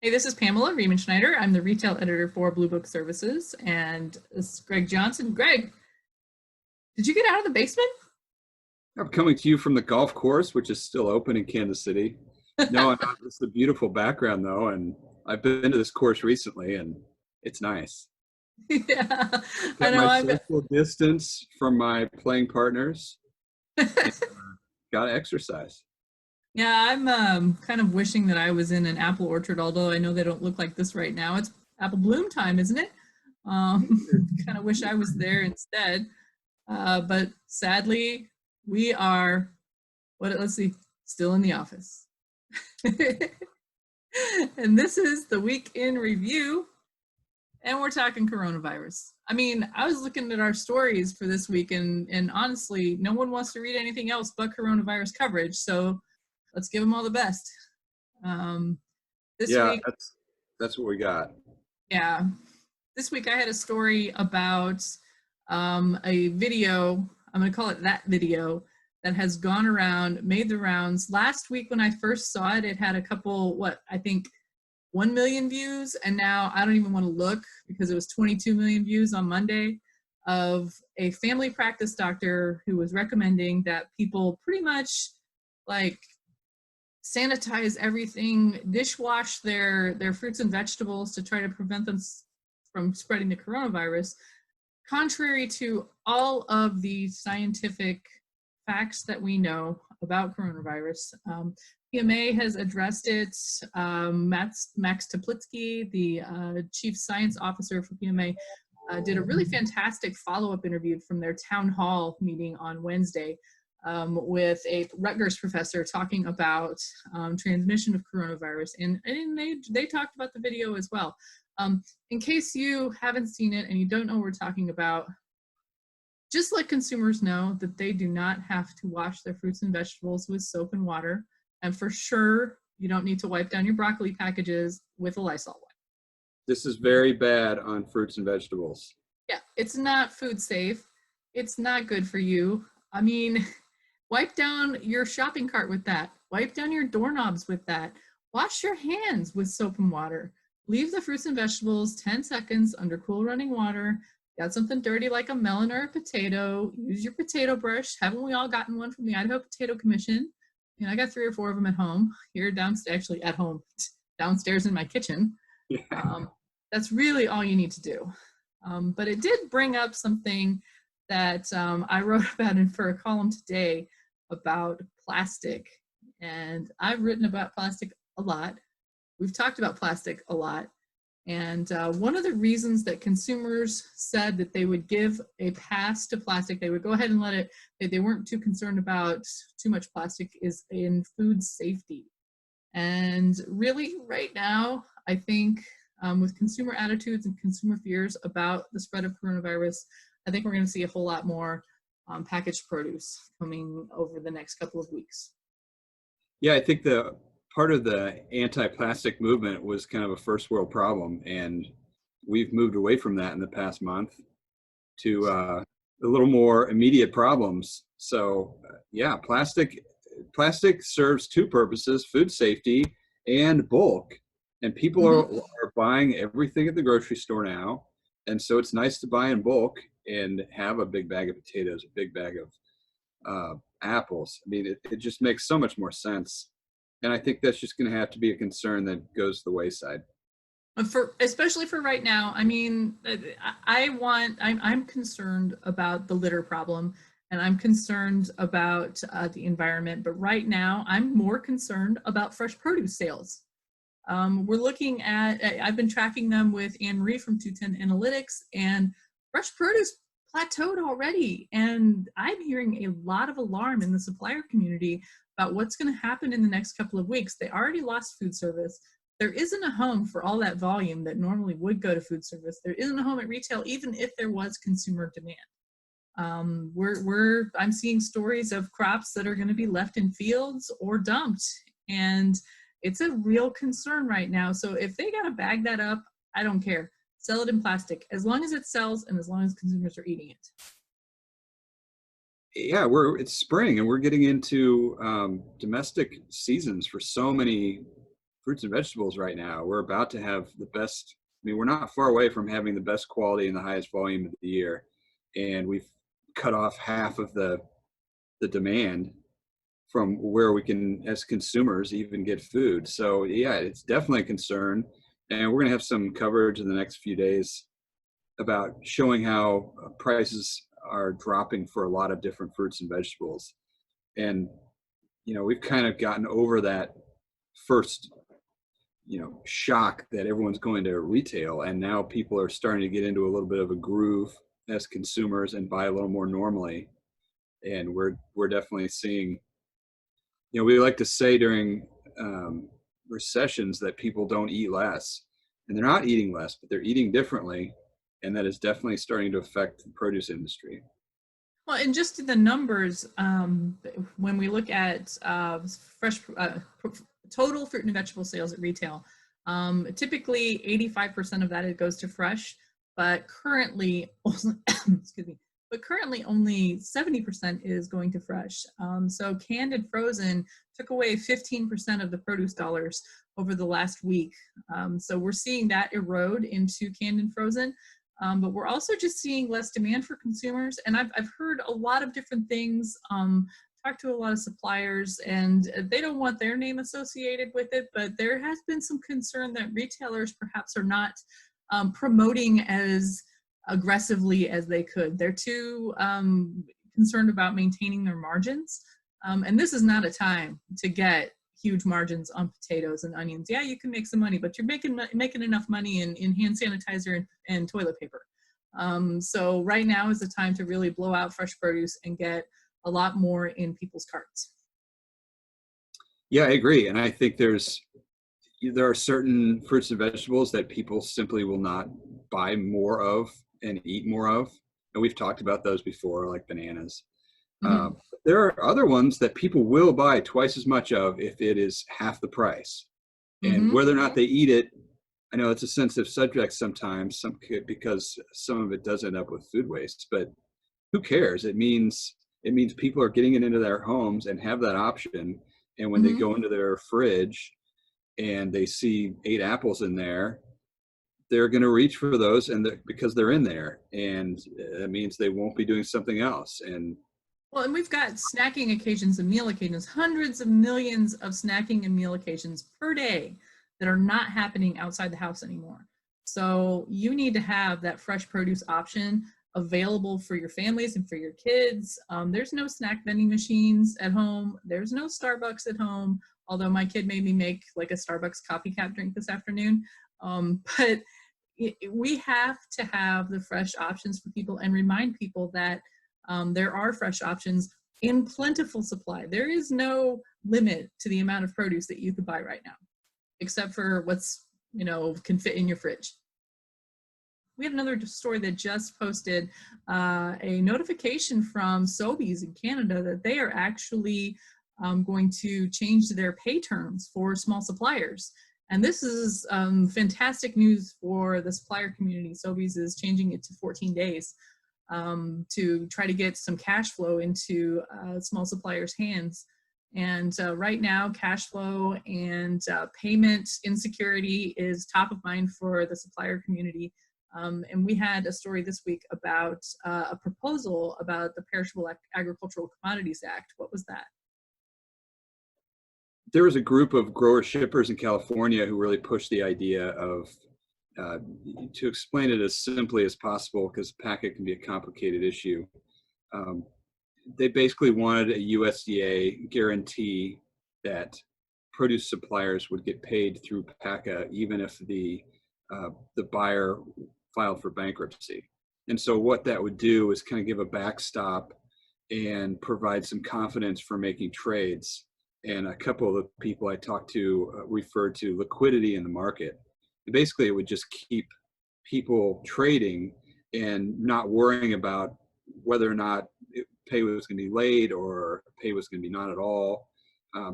Hey, this is Pamela Riemenschneider. I'm the retail editor for Blue Book Services, and this is Greg Johnson. Greg, did you get out of the basement? I'm coming to you from the golf course, which is still open in Kansas City. No, I'm not. It's a beautiful background, though, and I've been to this course recently, and it's nice. Yeah, I Kept know. my I'm. social distance from my playing partners and got to exercise. Yeah, I'm kind of wishing that I was in an apple orchard. Although I know they don't look like this right now. It's apple bloom time, isn't it? Kind of wish I was there instead. But sadly, we are. What? Let's see. Still in the office. And this is the week in review. And we're talking coronavirus. I mean, I was looking at our stories for this week, and honestly, no one wants to read anything else but coronavirus coverage. So let's give them all the best. Um, this Yeah, week, that's what we got. yeah, this week I had a story about a video. I'm going to call it that video that has gone around, made the rounds. Last week when I first saw it, it had a couple, I think 1 million views, and now I don't even want to look because it was 22 million views on Monday, of a family practice doctor who was recommending that people pretty much like sanitize everything, dishwash their fruits and vegetables to try to prevent them from spreading the coronavirus, contrary to all of the scientific facts that we know about coronavirus. PMA has addressed it. Max Teplitsky, the chief science officer for PMA, did a really fantastic follow-up interview from their town hall meeting on Wednesday with a Rutgers professor talking about transmission of coronavirus. And they talked about the video as well. In case you haven't seen it and you don't know what we're talking about, just let consumers know that they do not have to wash their fruits and vegetables with soap and water. And for sure, you don't need to wipe down your broccoli packages with a Lysol wipe. This is very bad on fruits and vegetables. Yeah, it's not food safe. It's not good for you. I mean, wipe down your shopping cart with that. Wipe down your doorknobs with that. Wash your hands with soap and water. Leave the fruits and vegetables 10 seconds under cool running water. Got something dirty like a melon or a potato, use your potato brush. Haven't we all gotten one from the Idaho Potato Commission? And I got 3 or 4 of them at home, here downstairs, actually at home, downstairs in my kitchen. Yeah. That's really all you need to do. But it did bring up something that I wrote about for a column today about plastic. And I've written about plastic a lot. We've talked about plastic a lot. And one of the reasons that consumers said that they would give a pass to plastic, they would go ahead and let it, they weren't too concerned about too much plastic, is in food safety. And really right now, I think with consumer attitudes and consumer fears about the spread of coronavirus, I think we're going to see a whole lot more packaged produce coming over the next couple of weeks. Yeah, I think the part of the anti-plastic movement was kind of a first world problem, and we've moved away from that in the past month to a little more immediate problems. So, yeah, plastic serves 2 purposes: food safety and bulk. And people Mm-hmm. are buying everything at the grocery store now, and so it's nice to buy in bulk and have a big bag of potatoes, a big bag of apples. I mean, it just makes so much more sense. And I think that's just going to have to be a concern that goes to the wayside. Especially for right now, I mean, I'm concerned about the litter problem, and I'm concerned about the environment. But right now, I'm more concerned about fresh produce sales. We're looking at, I've been tracking them with Anne Marie from 210 Analytics, and fresh produce plateaued already. And I'm hearing a lot of alarm in the supplier community about what's going to happen in the next couple of weeks. They already lost food service. There isn't a home for all that volume that normally would go to food service. There isn't a home at retail, even if there was consumer demand. I'm seeing stories of crops that are going to be left in fields or dumped, and it's a real concern right now. So if they got to bag that up, I don't care. Sell it in plastic, as long as it sells and as long as consumers are eating it. Yeah, it's spring and we're getting into domestic seasons for so many fruits and vegetables right now. We're about to have the best, I mean, we're not far away from having the best quality and the highest volume of the year. And we've cut off half of the demand from where we can, as consumers, even get food. So yeah, it's definitely a concern. And we're going to have some coverage in the next few days about showing how prices are dropping for a lot of different fruits and vegetables. And, we've kind of gotten over that first, shock that everyone's going to retail. And now people are starting to get into a little bit of a groove as consumers and buy a little more normally. And we're definitely seeing, we like to say during recessions that people don't eat less, and they're not eating less, but they're eating differently. And that is definitely starting to affect the produce industry. Well, and just the numbers, when we look at fresh total fruit and vegetable sales at retail, typically 85% of that it goes to fresh, but currently, excuse me, but currently only 70% is going to fresh. So canned and frozen took away 15% of the produce dollars over the last week. So we're seeing that erode into canned and frozen. But we're also just seeing less demand for consumers. And I've heard a lot of different things, talked to a lot of suppliers, and they don't want their name associated with it, but there has been some concern that retailers perhaps are not promoting as aggressively as they could. They're too concerned about maintaining their margins. And this is not a time to get huge margins on potatoes and onions. Yeah, you can make some money, but you're making enough money in hand sanitizer and toilet paper. So right now is the time to really blow out fresh produce and get a lot more in people's carts. Yeah, I agree. And I think there are certain fruits and vegetables that people simply will not buy more of and eat more of. And we've talked about those before, like bananas. Mm-hmm. There are other ones that people will buy twice as much of if it is half the price. And whether or not they eat it, I know it's a sensitive subject sometimes, because some of it does end up with food waste, but who cares? It means people are getting it into their homes and have that option. And when they go into their fridge and they see 8 apples in there, they're going to reach for those, and because they're in there, and that means they won't be doing something else. And we've got snacking occasions and meal occasions, hundreds of millions of snacking and meal occasions per day that are not happening outside the house anymore. So you need to have that fresh produce option available for your families and for your kids. There's no snack vending machines at home. There's no Starbucks at home, although my kid made me make like a Starbucks copycat drink this afternoon. But we have to have the fresh options for people and remind people that there are fresh options in plentiful supply. There is no limit to the amount of produce that you could buy right now, except for what's, can fit in your fridge. We have another story that just posted a notification from Sobeys in Canada that they are actually going to change their pay terms for small suppliers. And this is fantastic news for the supplier community. Sobeys is changing it to 14 days to try to get some cash flow into small suppliers' hands. And right now, cash flow and payment insecurity is top of mind for the supplier community. And we had a story this week about a proposal about the Perishable Agricultural Commodities Act. What was that? There was a group of grower shippers in California who really pushed the idea of, to explain it as simply as possible, because packet can be a complicated issue. They basically wanted a USDA guarantee that produce suppliers would get paid through PACA even if the buyer filed for bankruptcy. And so what that would do is kind of give a backstop and provide some confidence for making trades. And a couple of the people I talked to referred to liquidity in the market. And basically, it would just keep people trading and not worrying about whether or not pay was going to be late or pay was going to be not at all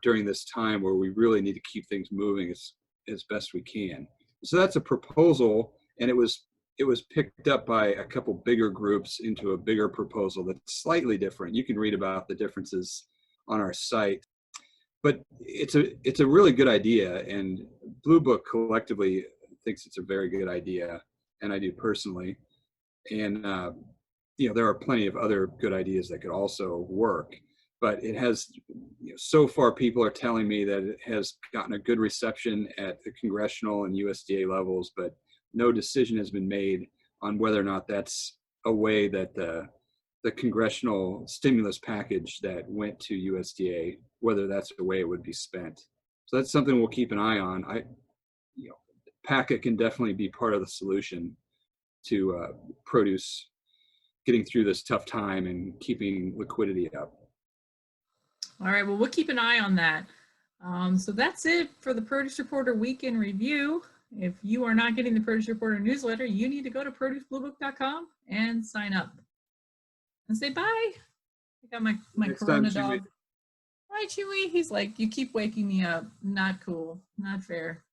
during this time where we really need to keep things moving as best we can. So that's a proposal, and it was picked up by a couple bigger groups into a bigger proposal that's slightly different. You can read about the differences on our site. but it's a really good idea, and Blue Book collectively thinks it's a very good idea, and I do personally. And there are plenty of other good ideas that could also work, but it has, so far people are telling me that it has gotten a good reception at the congressional and USDA levels, but no decision has been made on whether or not that's a way that the congressional stimulus package that went to USDA, whether that's the way it would be spent. So that's something we'll keep an eye on. PACA can definitely be part of the solution to produce getting through this tough time and keeping liquidity up. All right, well, we'll keep an eye on that. So that's it for the Produce Reporter Weekend Review. If you are not getting the Produce Reporter newsletter, you need to go to producebluebook.com and sign up. And say bye. I got my Corona dog. Hi, Chewy. He's like, you keep waking me up. Not cool. Not fair.